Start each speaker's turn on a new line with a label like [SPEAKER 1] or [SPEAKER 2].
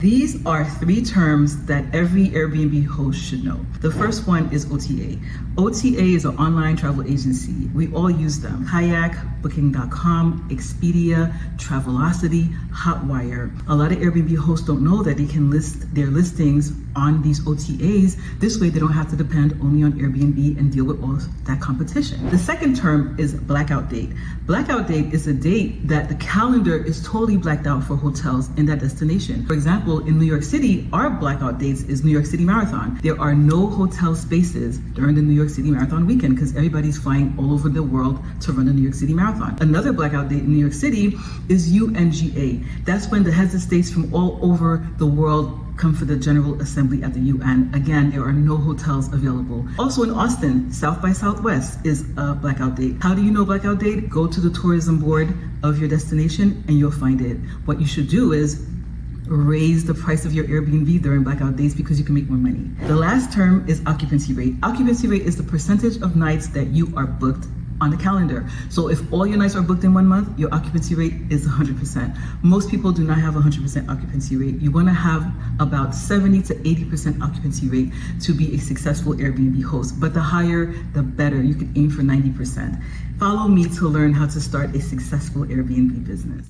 [SPEAKER 1] These are three terms that every Airbnb host should know. The first one is OTA. OTA is an online travel agency. We all use them. Kayak, Booking.com, Expedia, Travelocity, Hotwire. A lot of Airbnb hosts don't know that they can list their listings on these OTAs. This way they don't have to depend only on Airbnb and deal with all that competition. The second term is blackout date. Blackout date is a date that the calendar is totally blacked out for hotels in that destination. For example, in New York City, our blackout dates is New York City Marathon. There are no hotel spaces during the New York City Marathon weekend because everybody's flying all over the world to run the New York City Marathon. Another blackout date in New York City is UNGA. That's when the heads of states from all over the world come for the General Assembly at the UN. Again, there are no hotels available. Also in Austin, South by Southwest is a blackout date. How do you know blackout date? Go to the tourism board of your destination and you'll find it. What you should do is raise the price of your Airbnb during blackout days because you can make more money. The last term is occupancy rate. Occupancy rate is the percentage of nights that you are booked on the calendar. So if all your nights are booked in 1 month, your occupancy rate is 100%. Most people do not have 100% occupancy rate. You want to have about 70 to 80% occupancy rate to be a successful Airbnb host. But the higher, the better. You can aim for 90%. Follow me to learn how to start a successful Airbnb business.